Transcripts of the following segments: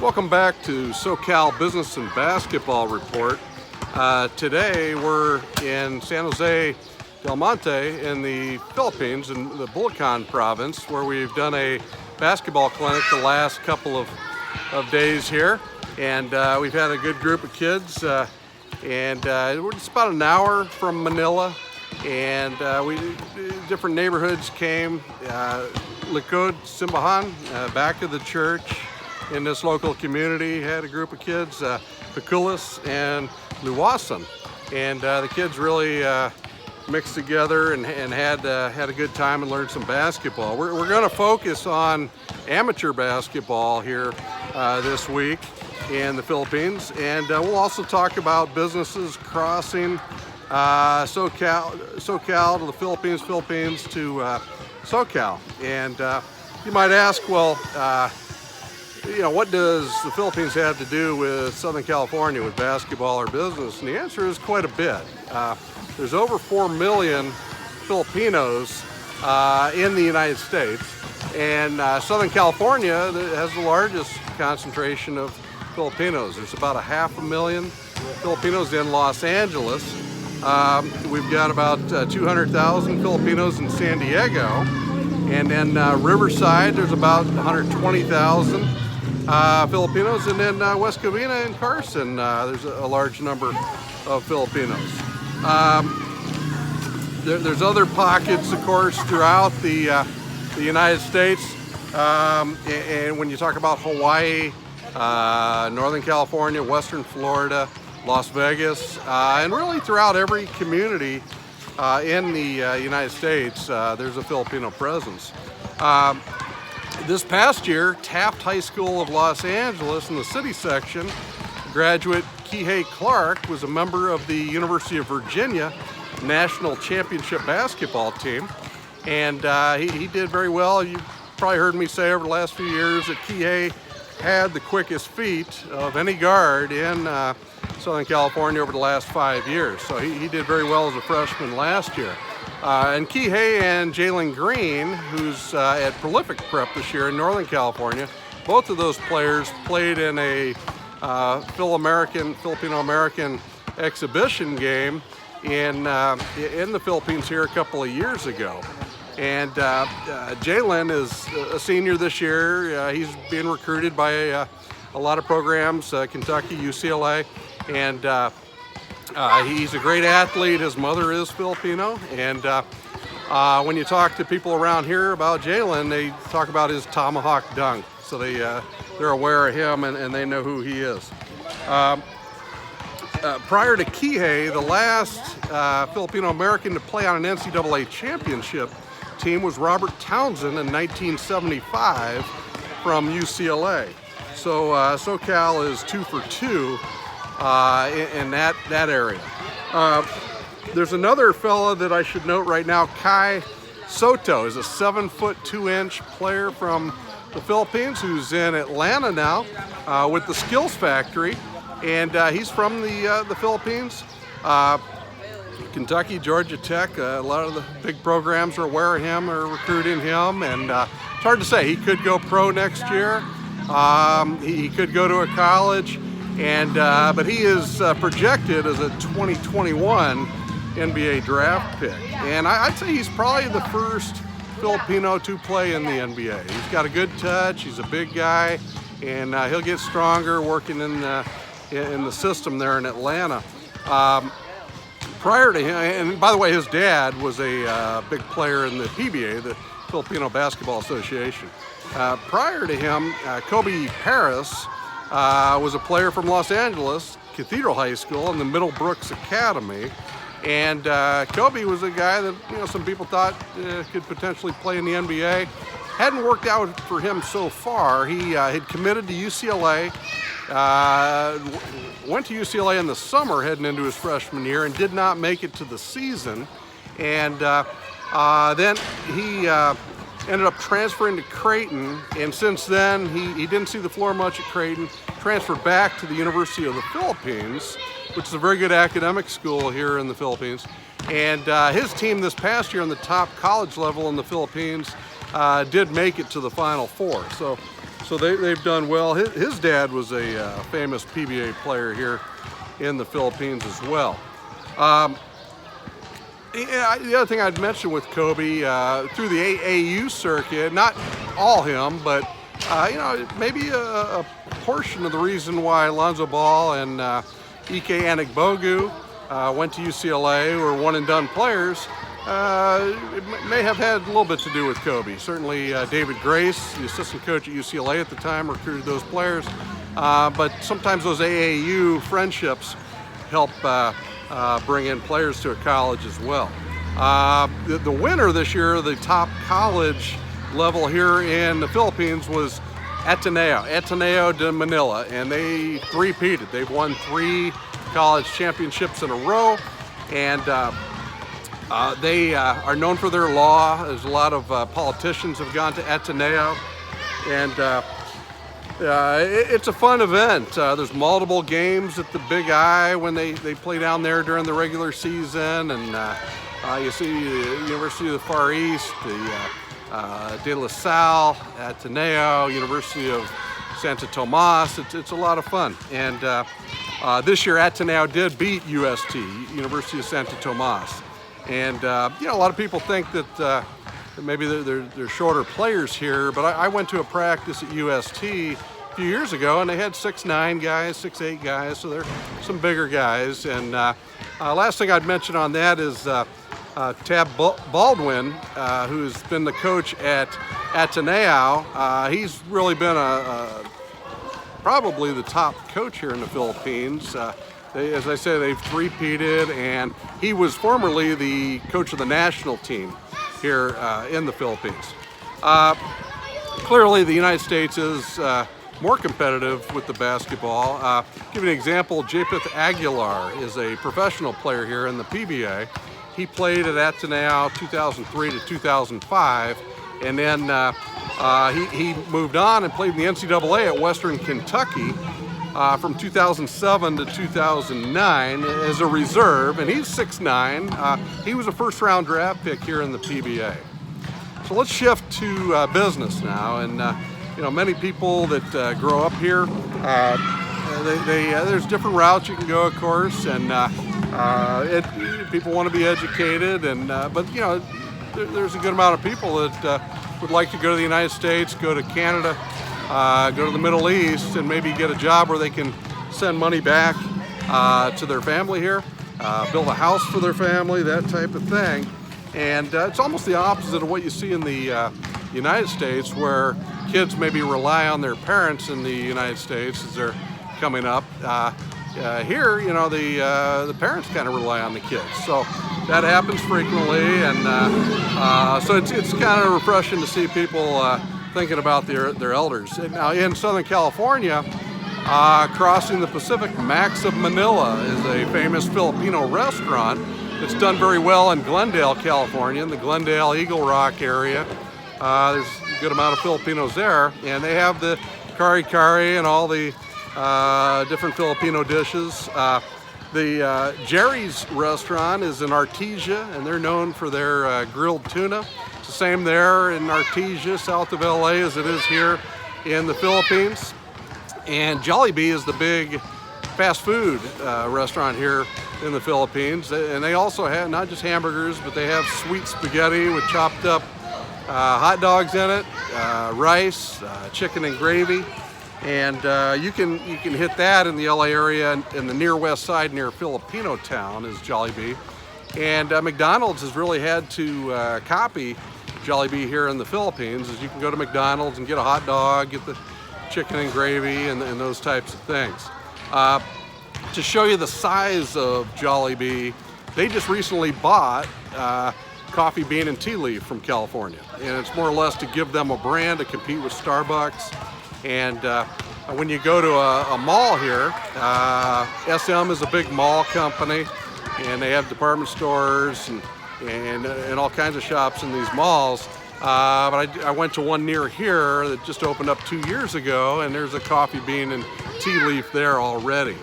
Welcome back to SoCal Business and Basketball Report. Today we're in San Jose del Monte in the Philippines, in the Bulacan province, where we've done a basketball clinic the last couple of days here. And we've had a good group of kids. We're just about an hour from Manila. And different neighborhoods came. Likod, Simbahan, back of the church in this local community, had a group of kids, Paculas and Luwasan. And the kids really mixed together and had a good time and learned some basketball. We're going to focus on amateur basketball here this week in the Philippines. And we'll also talk about businesses crossing SoCal to the Philippines to SoCal. And you might ask, well, what does the Philippines have to do with Southern California with basketball or business? And the answer is quite a bit. There's over 4 million Filipinos in the United States, and Southern California has the largest concentration of Filipinos. There's about 500,000 Filipinos in Los Angeles. We've got about 200,000 Filipinos in San Diego, and then Riverside, there's about 120,000 Filipinos, and then West Covina and Carson, there's a large number of Filipinos. There's other pockets, of course, throughout the United States, and when you talk about Hawaii, Northern California, Western Florida, Las Vegas, and really throughout every community in the United States, there's a Filipino presence. This past year, Taft High School of Los Angeles in the city section, graduate Kihei Clark was a member of the University of Virginia National Championship basketball team, and he did very well. You probably heard me say over the last few years that Kihei had the quickest feet of any guard in Southern California over the last 5 years. So he did very well as a freshman last year. And Kihei and Jalen Green, who's at Prolific Prep this year in Northern California, both of those players played in a Filipino-American exhibition game in the Philippines here a couple of years ago. And Jalen is a senior this year. He's being recruited by a lot of programs, Kentucky, UCLA, and he's a great athlete. His mother is Filipino, and when you talk to people around here about Jalen, they talk about his tomahawk dunk. So they're aware of him and they know who he is. Prior to Kihei, the last Filipino-American to play on an NCAA championship team was Robert Townsend in 1975 from UCLA. So SoCal is 2 for 2 in that area. There's another fella that I should note right now. Sotto is a 7'2" player from the Philippines who's in Atlanta now with the Skills Factory, and he's from the Philippines. Kentucky, Georgia Tech, a lot of the big programs are aware of him, are recruiting him, and it's hard to say. He could go pro next year. He could go to a college, but he is projected as a 2021 NBA draft pick. And I'd say he's probably the first Filipino to play in the NBA. He's got a good touch, he's a big guy, and he'll get stronger working in the system there in Atlanta. Prior to him, and by the way, his dad was a big player in the PBA, the Filipino Basketball Association. Prior to him, Kobe Paris was a player from Los Angeles, Cathedral High School, and the Middlebrooks Academy. And Kobe was a guy that some people thought could potentially play in the NBA. Hadn't worked out for him so far. He had committed to UCLA, went to UCLA in the summer heading into his freshman year and did not make it to the season. And then he ended up transferring to Creighton, and since then he didn't see the floor much at Creighton, transferred back to the University of the Philippines, which is a very good academic school here in the Philippines. And his team this past year on the top college level in the Philippines did make it to the Final Four. So So they've done well. His dad was a famous PBA player here in the Philippines as well. The other thing I'd mention with Kobe, through the AAU circuit, not all him, but maybe a portion of the reason why Lonzo Ball and Ike Anigbogu went to UCLA, who were one-and-done players, it may have had a little bit to do with Kobe. Certainly David Grace, the assistant coach at UCLA at the time, recruited those players. But sometimes those AAU friendships help bring in players to a college as well. The winner this year, the top college level here in the Philippines, was Ateneo de Manila, and they three-peated. They've won 3 college championships in a row, and they are known for their law. There's a lot of politicians have gone to Ateneo, and it's a fun event. There's multiple games at the Big I when they play down there during the regular season, and you see the University of the Far East, the De La Salle, Ateneo, University of Santo Tomas. It's a lot of fun. And this year Ateneo did beat UST, University of Santo Tomas. And a lot of people think that maybe they're shorter players here, but I went to a practice at UST a few years ago, and they had 6'9" guys, 6'8" guys, so they're some bigger guys. And last thing I'd mention on that is Tab Baldwin, who's been the coach at Ateneo. He's really been probably the top coach here in the Philippines. As I say, they've three-peated, and he was formerly the coach of the national team here in the Philippines. Clearly, the United States is more competitive with the basketball. Give you an example, Japeth Aguilar is a professional player here in the PBA. He played at Ateneo 2003 to 2005, and then he moved on and played in the NCAA at Western Kentucky from 2007 to 2009 as a reserve, and he's 6'9". He was a first-round draft pick here in the PBA. So let's shift to business now, and many people that grow up here, there's different routes you can go, of course, and people want to be educated, and but there's a good amount of people that would like to go to the United States, go to Canada, go to the Middle East, and maybe get a job where they can send money back to their family here, build a house for their family, that type of thing. And it's almost the opposite of what you see in the United States, where kids maybe rely on their parents in the United States as they're coming up. Here, the parents kind of rely on the kids. So that happens frequently, and so it's kind of refreshing to see people thinking about their elders. Now, in Southern California, crossing the Pacific, Max of Manila is a famous Filipino restaurant. It's done very well in Glendale, California, in the Glendale Eagle Rock area. There's a good amount of Filipinos there, and they have the kare-kare and all the different Filipino dishes. The Jerry's restaurant is in Artesia, and they're known for their grilled tuna. It's the same there in Artesia, south of LA, as it is here in the Philippines. And Jollibee is the big fast food restaurant here in the Philippines. And they also have not just hamburgers, but they have sweet spaghetti with chopped up hot dogs in it, rice, chicken and gravy. And you can hit that in the LA area, in the near west side near Filipino Town is Jollibee. And McDonald's has really had to copy Jollibee here in the Philippines, as you can go to McDonald's and get a hot dog, get the chicken and gravy and those types of things. To show you the size of Jollibee, they just recently bought Coffee Bean and Tea Leaf from California. And it's more or less to give them a brand to compete with Starbucks. And when you go to a mall here, SM is a big mall company, and they have department stores and all kinds of shops in these malls. But I went to one near here that just opened up 2 years ago, and there's a Coffee Bean and Tea Leaf there already.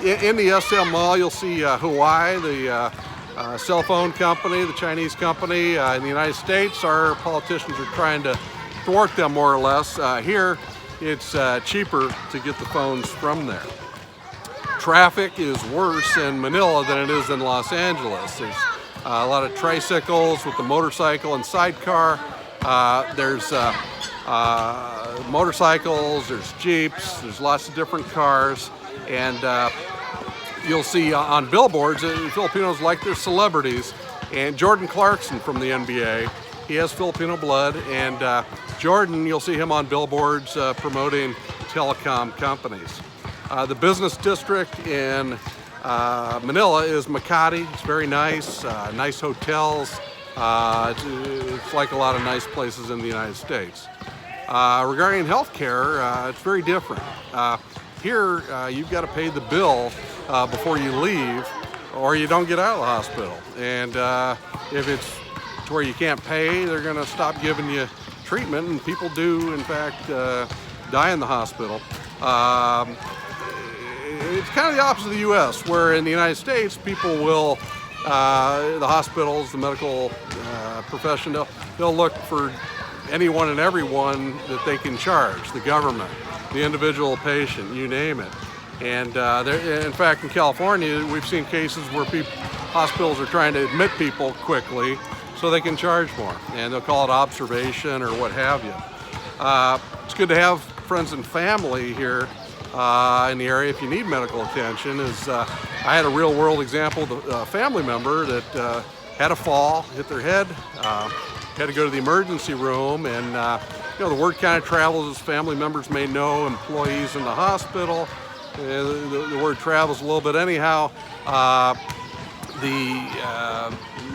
In the SM Mall, you'll see Huawei, the cell phone company, the Chinese company. In the United States, our politicians are trying to thwart them more or less. Here, it's cheaper to get the phones from there. Traffic is worse in Manila than it is in Los Angeles. There's a lot of tricycles with the motorcycle and sidecar. There's motorcycles, there's Jeeps, there's lots of different cars, and you'll see on billboards Filipinos like their celebrities. And Jordan Clarkson from the NBA, he has Filipino blood, and Jordan, you'll see him on billboards promoting telecom companies. The business district in Manila is Makati. It's very nice, nice hotels. It's like a lot of nice places in the United States. Regarding healthcare, it's very different. Here, you've got to pay the bill before you leave, or you don't get out of the hospital. And if it's to where you can't pay, they're going to stop giving you treatment, and people do, in fact, die in the hospital. It's kind of the opposite of the U.S., where in the United States, people will, the hospitals, the medical profession, they'll look for anyone and everyone that they can charge, the government, the individual patient, you name it. And in fact, in California, we've seen cases where hospitals are trying to admit people quickly so they can charge more, and they'll call it observation or what have you. It's good to have friends and family here in the area if you need medical attention. I had a real-world example of a family member that had a fall, hit their head, had to go to the emergency room, and the word kind of travels, as family members may know, employees in the hospital. The word travels a little bit anyhow.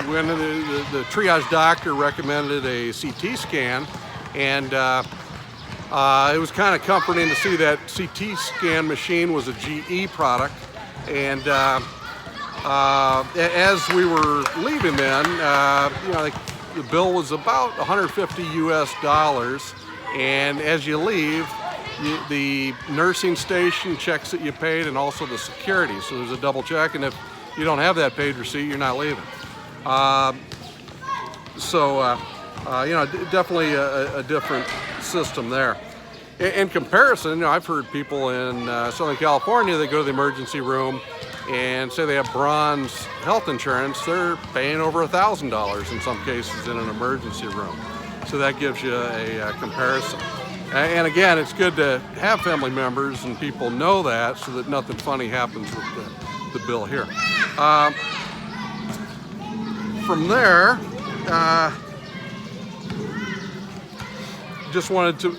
When the triage doctor recommended a CT scan, and it was kind of comforting to see that CT scan machine was a GE product. And as we were leaving then, the bill was about $150 US, and as you leave, the nursing station checks that you paid, and also the security. So there's a double check, and if you don't have that paid receipt, you're not leaving. Definitely a different system there. In comparison, I've heard people in Southern California that go to the emergency room and say they have bronze health insurance, they're paying over $1,000 in some cases in an emergency room. So that gives you a comparison. And again, it's good to have family members and people know that, so that nothing funny happens with the bill here. From there, just wanted to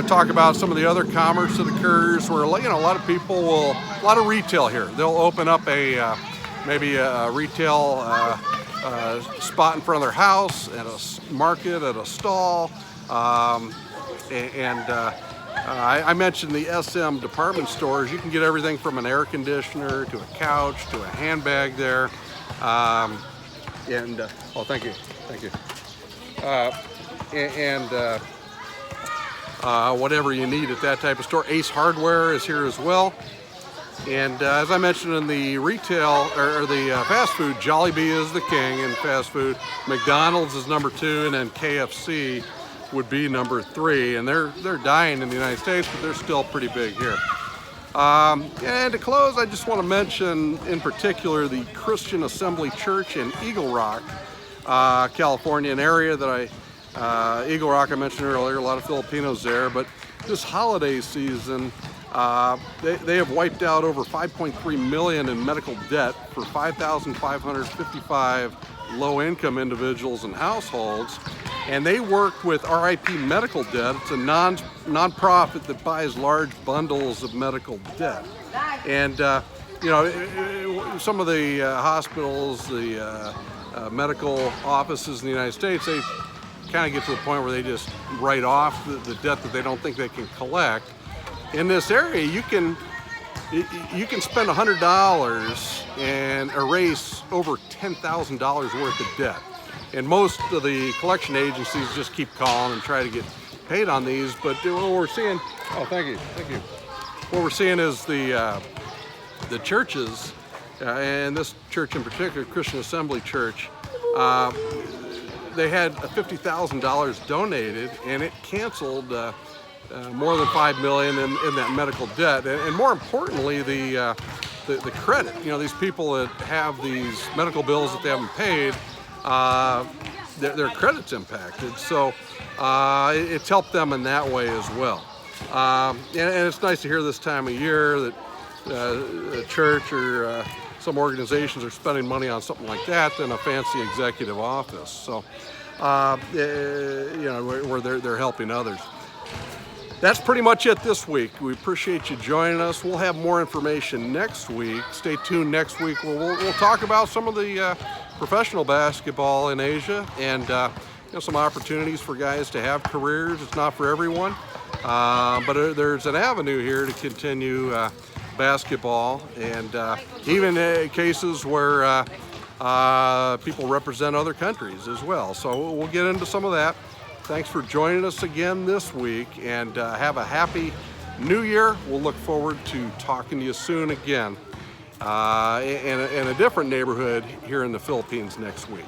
talk about some of the other commerce that occurs, where a lot of people will, a lot of retail here. They'll open up maybe a retail spot in front of their house, at a market, at a stall, I mentioned the SM department stores. You can get everything from an air conditioner to a couch to a handbag there. Oh, thank you. Whatever you need at that type of store. Ace Hardware is here as well. And as I mentioned, in the retail or the fast food, Jollibee is the king in fast food. McDonald's is number 2, and then KFC would be number 3. And they're dying in the United States, but they're still pretty big here. And to close, I just want to mention in particular the Christian Assembly Church in Eagle Rock, California, an area that Eagle Rock I mentioned earlier, a lot of Filipinos there, but this holiday season, they have wiped out over $5.3 million in medical debt for 5,555 low-income individuals and households, and they work with RIP Medical Debt. It's a non-profit that buys large bundles of medical debt. And some of the hospitals, the medical offices in the United States, they kind of get to the point where they just write off the debt that they don't think they can collect. In this area, you can spend $100 and erase over $10,000 worth of debt. And most of the collection agencies just keep calling and try to get paid on these. But what we're seeing, thank you. What we're seeing is the churches, and this church in particular, Christian Assembly Church, they had $50,000 donated, and it canceled more than $5 million in that medical debt, and more importantly, the credit. You know, these people that have these medical bills that they haven't paid, their credit's impacted. So it's helped them in that way as well. And it's nice to hear this time of year that a church or some organizations are spending money on something like that than a fancy executive office. So, you know, where they're helping others. That's pretty much it this week. We appreciate you joining us. We'll have more information next week. Stay tuned next week. We'll talk about some of the professional basketball in Asia, and you know, some opportunities for guys to have careers. It's not for everyone, but there's an avenue here to continue basketball, and even cases where people represent other countries as well. So we'll get into some of that. Thanks for joining us again this week, and have a happy new year. We'll look forward to talking to you soon again in a different neighborhood here in the Philippines next week.